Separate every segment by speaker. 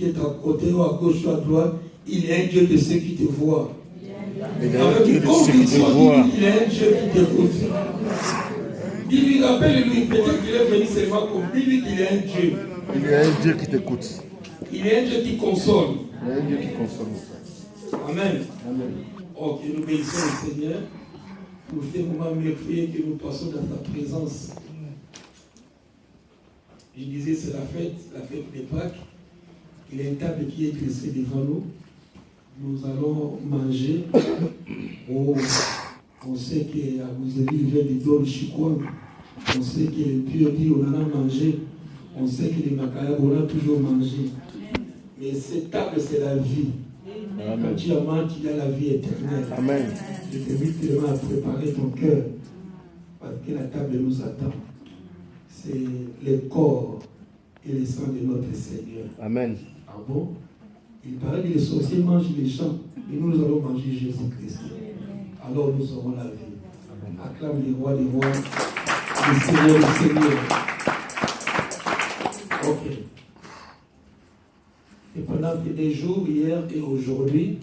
Speaker 1: qui est à côté ou à gauche ou à droite, il est un Dieu de ceux qui te voient.
Speaker 2: Il est un Dieu de ceux qui te voient.
Speaker 1: Il est un Dieu qui t'écoute. Dis-lui, rappelle-lui, peut-être qu'il est venu seulement comme. Dis-lui qu'il est un Dieu.
Speaker 2: Il est un Dieu qui t'écoute.
Speaker 1: Il est un Dieu qui console.
Speaker 2: Il est un Dieu qui console.
Speaker 1: Amen.
Speaker 2: Amen.
Speaker 1: Oh, que nous bénissons le Seigneur pour ce moment merveilleux que nous passons dans sa présence. Je disais, c'est la fête des Pâques. Il y a une table qui est dressée devant nous. Nous allons manger. Oh, on sait qu'à Bouzévi, il vient de Dol Chikwang. On sait que le Piodi, on en a mangé. On sait que les Makayab, on a toujours mangé. Mais cette table, c'est la vie.
Speaker 2: Amen.
Speaker 1: Quand tu amantes, il y a la vie éternelle.
Speaker 2: Amen.
Speaker 1: Je t'invite vraiment à préparer ton cœur. Parce que la table nous attend. C'est le corps et le sang de notre Seigneur.
Speaker 2: Amen.
Speaker 1: Ah bon? Il paraît que les sorciers mangent les champs. Et nous allons manger Jésus-Christ. Alors nous aurons la vie. Acclame les rois des rois, les seigneurs des seigneurs. Ok. Et pendant des jours, hier et aujourd'hui,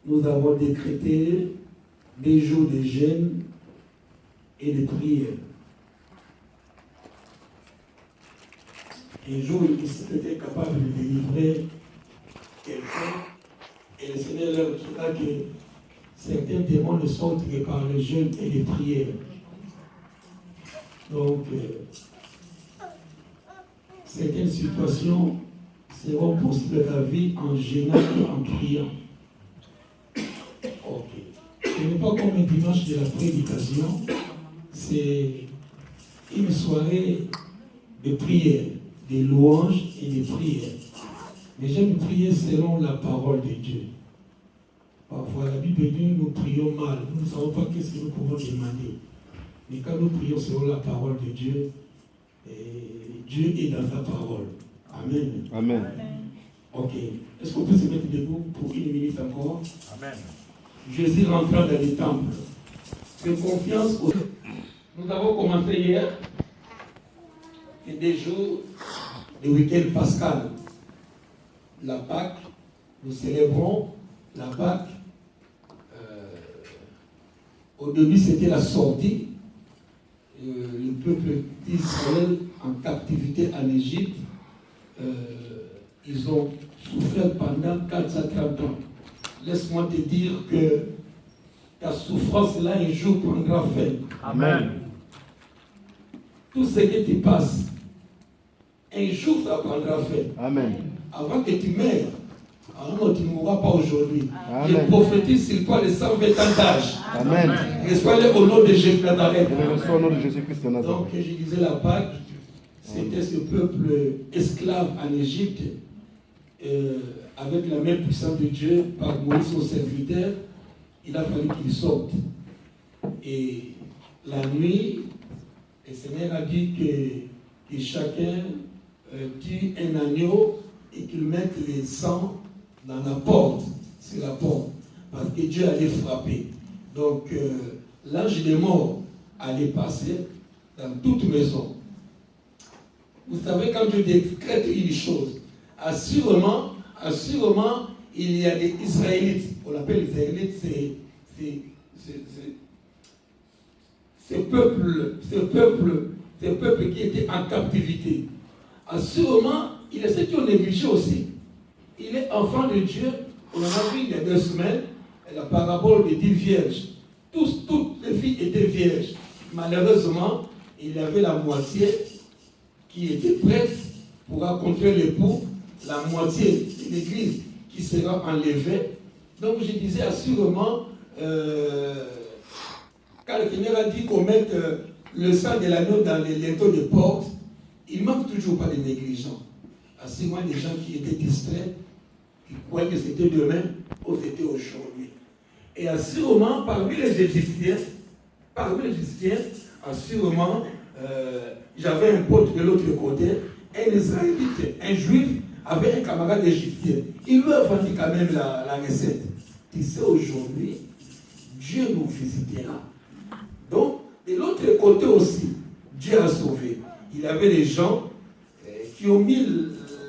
Speaker 1: nous avons décrété des jours de jeûne et de prière. Un jour, il était capable de délivrer quelqu'un, et le Seigneur leur dira que certains démons ne sortent que par le jeûne et les prières. Donc, certaines situations seront possibles à la vie en jeûnant et en priant. Ok. Ce n'est pas comme un dimanche de la prédication, c'est une soirée de prière, de louanges et de prières. Mais j'aime prier selon la parole de Dieu. Parfois, la Bible dit nous prions mal. Nous ne savons pas qu'est-ce que nous pouvons demander. Mais quand nous prions selon la parole de Dieu, Dieu est dans sa parole. Amen.
Speaker 2: Amen.
Speaker 1: Ok. Est-ce qu'on peut se mettre debout pour une minute encore?
Speaker 2: Amen.
Speaker 1: Jésus rentrant dans les temples. Fais confiance aux... Nous avons commencé hier. C'est des jours de week-end pascal. La Pâque, nous célébrons la Pâque. Au début, c'était la sortie. Le peuple d'Israël en captivité en Égypte. Ils ont souffert pendant 430 ans. Laisse-moi te dire que ta souffrance là un jour prendra fin.
Speaker 2: Amen.
Speaker 1: Tout ce qui te passe, un jour ça prendra fin.
Speaker 2: Amen.
Speaker 1: Avant que tu meurs, alors tu ne mourras pas aujourd'hui.
Speaker 2: Amen.
Speaker 1: Je prophétise sur toi les 120 ans d'âge.
Speaker 2: Amen.
Speaker 1: Reçois-les au nom de Jésus Nazareth.
Speaker 2: Je le reçois au nom de Jésus-Christ de Nazareth.
Speaker 1: Donc, je disais la Pâque, c'était ce peuple esclave en Égypte, avec la main puissante de Dieu, par Moïse son serviteur, il a fallu qu'il sorte. Et la nuit, le Seigneur a dit que chacun tue un agneau et qu'il mette le sang dans la porte, sur la porte, parce que Dieu allait frapper. Donc, l'ange des morts allait passer dans toute maison. Vous savez, quand Dieu décrète une chose, assurément, il y a des Israélites. On appelle les Israélites, ce peuple qui était en captivité. Assurément, il y a ceux qui ont négligé aussi. Il est enfant de Dieu. On en a vu il y a 2 semaines, la parabole des 10 vierges. Toutes les filles étaient vierges. Malheureusement, il y avait la moitié qui était prête pour rencontrer l'époux, la moitié de l'église qui sera enlevée. Donc je disais assurément, quand le Seigneur a dit qu'on mette le sang de l'agneau dans les linteaux de porte, il ne manque toujours pas de négligents. Assurément des gens qui étaient distraits, qui croyaient que c'était demain ou c'était aujourd'hui. Et assurément, parmi les Égyptiens, assurément, j'avais un pote de l'autre côté, un Israélite, un Juif, avait un camarade égyptien. Il lui a vendu quand même la recette. Tu sais, aujourd'hui, Dieu nous visitera. Donc, de l'autre côté aussi, Dieu a sauvé. Il y avait des gens qui ont mis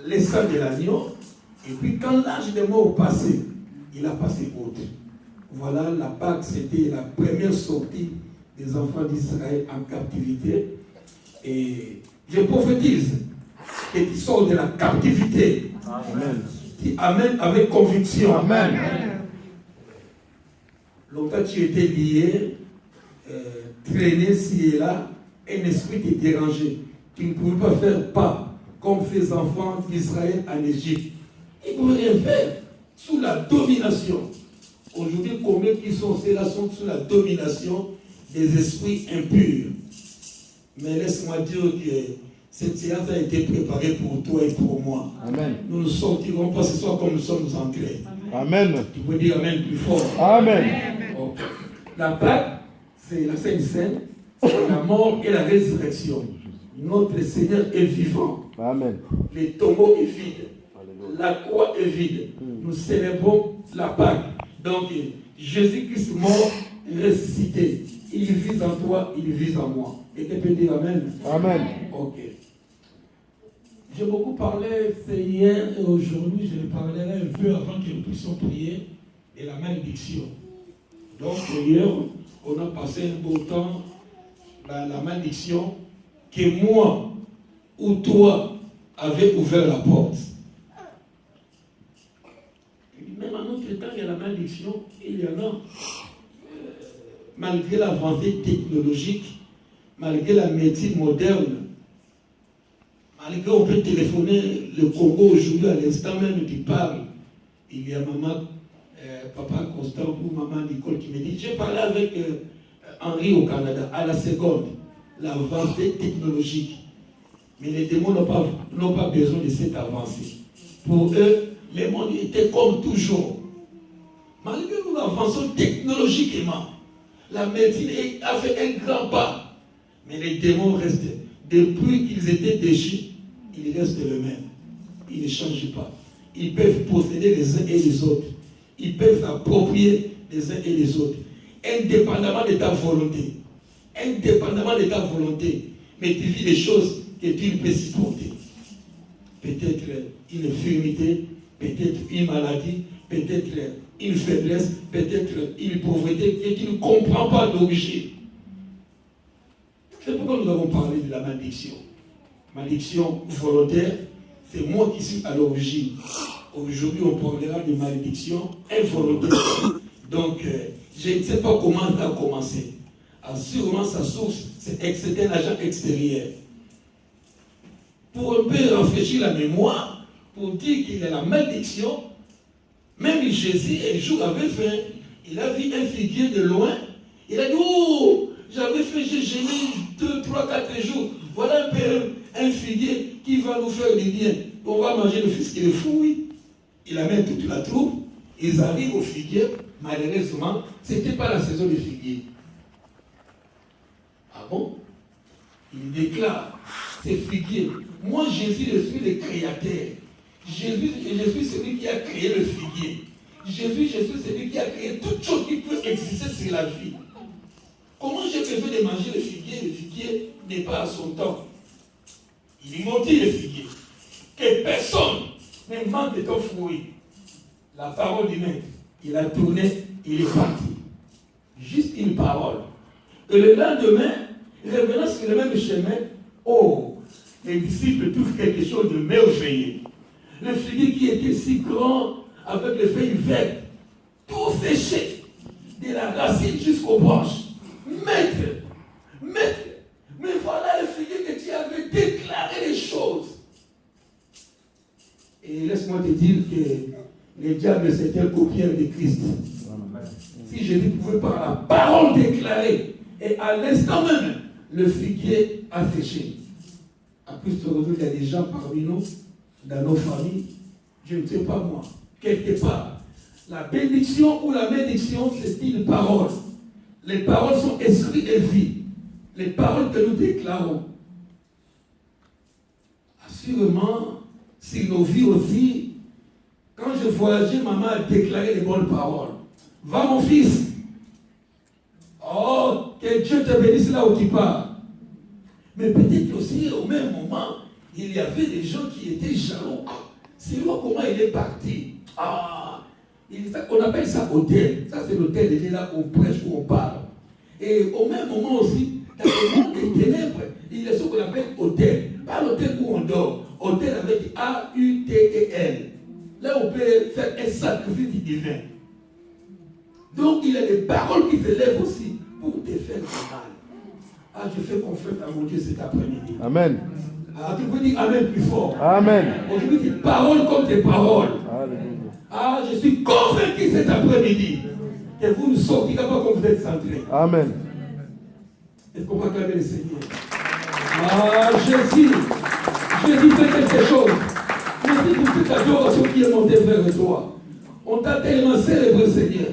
Speaker 1: le sang de l'agneau. Et puis quand l'âge de mort passait, il a passé autre. Voilà, la Pâque, c'était la première sortie des enfants d'Israël en captivité. Et je prophétise que tu sors de la captivité.
Speaker 2: Amen.
Speaker 1: Tu amènes avec conviction.
Speaker 2: Amen.
Speaker 1: Longtemps tu étais lié, traîné ci et là, un esprit te dérangeait. Tu ne pouvais pas faire pas comme les enfants d'Israël en Égypte. Ils ne pouvaient rien faire sous la domination. Aujourd'hui, combien qui sont ceux-là sont sous la domination des esprits impurs. Mais laisse-moi dire que cette séance a été préparée pour toi et pour moi.
Speaker 2: Amen.
Speaker 1: Nous ne sortirons pas ce soir comme nous sommes entrés.
Speaker 2: Amen.
Speaker 1: Tu peux dire Amen plus fort.
Speaker 2: Amen.
Speaker 1: Okay. La Pâque, c'est la Sainte Seine, c'est la mort et la résurrection. Notre Seigneur est vivant.
Speaker 2: Amen.
Speaker 1: Le tombeau est vide. La croix est vide. Nous célébrons la Pâque. Donc, Jésus-Christ mort, ressuscité. Il vit en toi, il vit en moi. Et tu peux dire Amen.
Speaker 2: Amen.
Speaker 1: Ok. J'ai beaucoup parlé, c'est hier et aujourd'hui, je parlerai un peu avant que nous puissions prier de la malédiction. Donc, hier, on a passé un beau temps dans la malédiction que moi ou toi avait ouvert la porte. Même en notre temps, il y a la malédiction, il y en a. Malgré l'avancée technologique, malgré la médecine moderne, malgré on peut téléphoner le Congo aujourd'hui, à l'instant même tu parles, il y a maman, papa Constant ou maman Nicole qui me dit, j'ai parlé avec Henri au Canada, à la seconde, l'avancée technologique. Mais les démons n'ont pas besoin de cette avancée. Pour eux, le monde était comme toujours. Malgré nous avançons technologiquement, la médecine a fait un grand pas. Mais les démons restent. Depuis qu'ils étaient déchus, ils restent les mêmes. Ils ne changent pas. Ils peuvent posséder les uns et les autres. Ils peuvent s'approprier les uns et les autres. Indépendamment de ta volonté. Indépendamment de ta volonté. Mais tu vis des choses que tu ne peux supporter. Peut-être une infirmité, peut-être une maladie, peut-être une faiblesse, peut-être une pauvreté que tu ne comprends pas d'origine. C'est pourquoi nous avons parlé de la malédiction. Malédiction volontaire, c'est moi qui suis à l'origine. Aujourd'hui, on parlera de malédiction involontaire. Donc, je ne sais pas comment ça a commencé. Sûrement, sa source, c'est un agent extérieur. Pour un peu rafraîchir la mémoire, pour dire qu'il y a la malédiction, même Jésus, un jour, avait faim. Il a vu un figuier de loin. Il a dit, oh, j'avais fait, j'ai gêné 2, 3, 4 jours. Voilà un peu un figuier qui va nous faire du bien. On va manger le fils qui est fou, oui. Il amène toute la troupe. Ils arrivent au figuier. Malheureusement, ce n'était pas la saison des figuiers. Ah bon? Il déclare, c'est figuier. Moi, Jésus, je suis le créateur. Jésus, je suis celui qui a créé le figuier. Jésus, je suis celui qui a créé toute chose qui peut exister sur la vie. Comment j'ai besoin de manger le figuier? Le figuier n'est pas à son temps. Il maudit le figuier. Que personne ne manque de ton fruit. La parole du maître, il a tourné, il est parti. Juste une parole. Et le lendemain, revenant sur le même chemin, oh, les disciples trouvent quelque chose de merveilleux. Le figuier qui était si grand, avec les feuilles vertes, tout séché, de la racine jusqu'aux branches. Maître, mais voilà le figuier que tu avais déclaré les choses. Et laisse-moi te dire que le diable c'est un copieur de Christ. Si Jésus pouvait par la parole déclarer, et à l'instant même, le figuier a séché. En plus, aujourd'hui, il y a des gens parmi nous, dans nos familles, je ne sais pas moi, quelque part. La bénédiction ou la malédiction, c'est une parole. Les paroles sont esprit et vie. Les paroles que nous déclarons. Assurément, si nos vies aussi, quand je voyageais, maman a déclaré les bonnes paroles. Va mon fils. Oh, que Dieu te bénisse là où tu pars. Mais peut-être aussi, au même moment, il y avait des gens qui étaient jaloux. C'est là comment il est parti. On appelle ça hôtel. Ça, c'est l'hôtel, il est là où on prêche, où on parle. Et au même moment aussi, dans le monde des ténèbres, il y a ce qu'on appelle hôtel. Pas l'hôtel où on dort. Hôtel avec A-U-T-E-L. Là, on peut faire un sacrifice divin. Donc, il y a des paroles qui se lèvent aussi pour te faire du mal. Je fais confiance à mon Dieu cet après-midi.
Speaker 2: Amen.
Speaker 1: Tu peux dire Amen plus fort.
Speaker 2: Amen.
Speaker 1: Aujourd'hui, tes paroles comme tes paroles.
Speaker 2: Alléluia.
Speaker 1: Je suis convaincu cet après-midi que vous ne sortirez pas comme vous êtes centrés.
Speaker 2: Amen.
Speaker 1: Est-ce qu'on va acclamer le Seigneur? Jésus fait quelque chose. Merci pour cette adoration qui est montée vers toi. On t'a tellement célébré, Seigneur.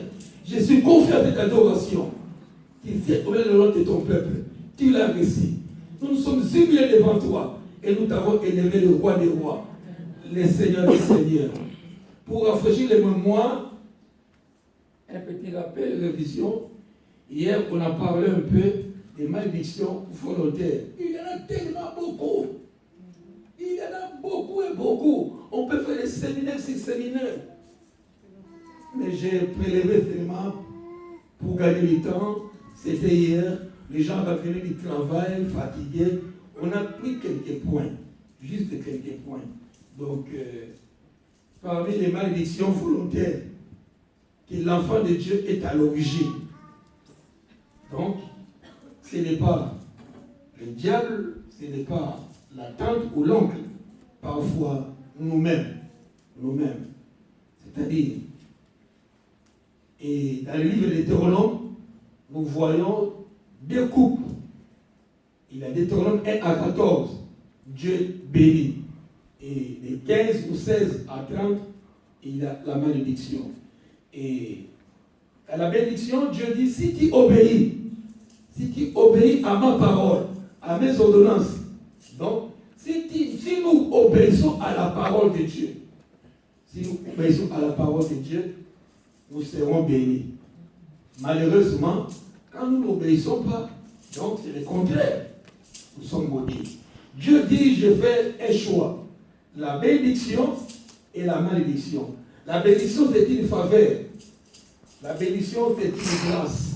Speaker 1: Je suis confiant de cette adoration qui s'est ouvert le long de ton peuple. Tu l'as reçu. Nous nous sommes humiliés devant toi et nous t'avons élevé le roi des rois, le Seigneur des seigneurs. Pour rafraîchir les mémoires, un petit rappel, révision. Hier, on a parlé un peu des malédictions volontaires. Il y en a tellement beaucoup. Il y en a beaucoup et beaucoup. On peut faire des séminaires sur séminaires. Mais j'ai prélevé seulement pour gagner du temps. C'était hier. Les gens revenaient du travail, fatigués. On a pris quelques points. Juste quelques points. Donc, parmi les malédictions volontaires, que l'enfant de Dieu est à l'origine. Donc, ce n'est pas le diable, ce n'est pas la tante ou l'oncle. Parfois, nous-mêmes. C'est-à-dire, et dans le livre de Deutéronome, nous voyons deux couples. Il y a Deutéronome 1 à 14, Dieu bénit. Et de 15 ou 16 à 30, il y a la malédiction. Et à la bénédiction, Dieu dit, si tu obéis à ma parole, à mes ordonnances, donc, si nous obéissons à la parole de Dieu, nous serons bénis. Malheureusement, quand nous n'obéissons pas, donc c'est le contraire. Nous sommes maudits. Dieu dit, je fais un choix. La bénédiction et la malédiction. La bénédiction, c'est une faveur. La bénédiction, c'est une grâce.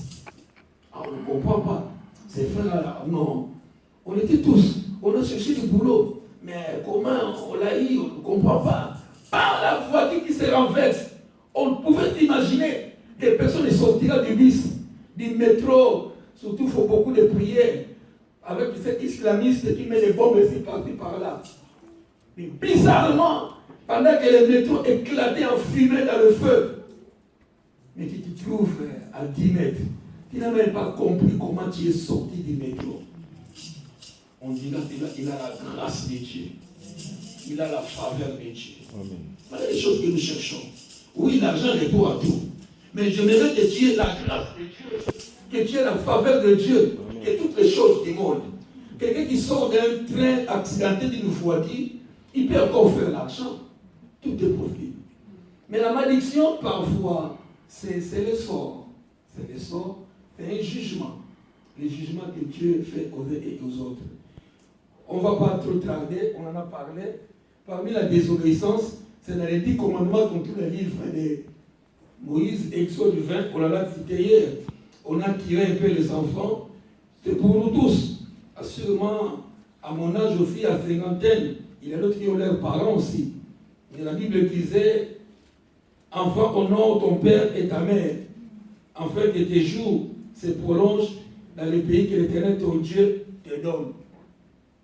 Speaker 1: On ne comprend pas. Ces frères-là, non. On était tous, on a cherché du boulot. Mais comment on l'a eu, on ne comprend pas. Par la voiture qui se renverse, on pouvait imaginer des personnes sortiront du bus, du métro. Surtout, il faut beaucoup de prières. Avec cet islamiste qui met des bombes ici, par-ci, par-là. Mais bizarrement, pendant que le métro éclatait en fumée dans le feu, mais tu te trouves à 10 mètres, tu n'as même pas compris comment tu es sorti du métro. On dit là, il a la grâce de Dieu. Il a la faveur de Dieu. Voilà les choses que nous cherchons. Oui, l'argent répond à tout. Mais j'aimerais que tu aies la grâce de Dieu, que tu aies la faveur de Dieu, que toutes les choses du monde. Quelqu'un qui sort d'un train accidenté d'une voiture, il peut encore faire l'argent. Tout est possible. Mais la malédiction, parfois, c'est le sort. C'est le sort, c'est un jugement. Le jugement que Dieu fait aux uns et aux autres. On ne va pas trop tarder, on en a parlé. Parmi la désobéissance, c'est dans les 10 commandements contre le livre de Moïse, Exode 20, on l'a cité hier. On a tiré un peu les enfants. C'est pour nous tous. Assurément, à mon âge aussi, à cinquantaine, il y a d'autres qui ont leurs parents aussi. Et la Bible disait, enfant, honore ton père et ta mère, afin que tes jours se prolongent dans le pays que l'Éternel, ton Dieu, te donne.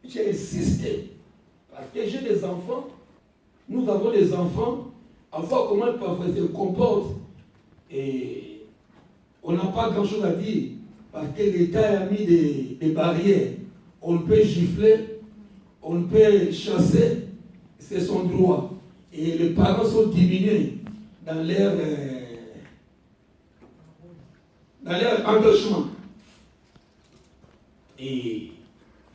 Speaker 1: J'ai insisté, parce que j'ai des enfants, nous avons des enfants, à voir comment parfois ils se comportent. Et on n'a pas grand-chose à dire, parce que l'État a mis des barrières. On peut gifler, on peut chasser, c'est son droit. Et les parents sont diminués dans leur engagement. Et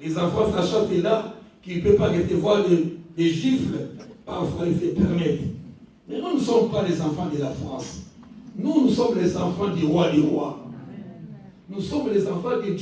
Speaker 1: les enfants, sachant que là, qu'ils ne peuvent pas recevoir des gifles, parfois ils se permettent. Mais nous ne sommes pas les enfants de la France. Nous sommes les enfants du roi des rois. Nous sommes les enfants de Dieu.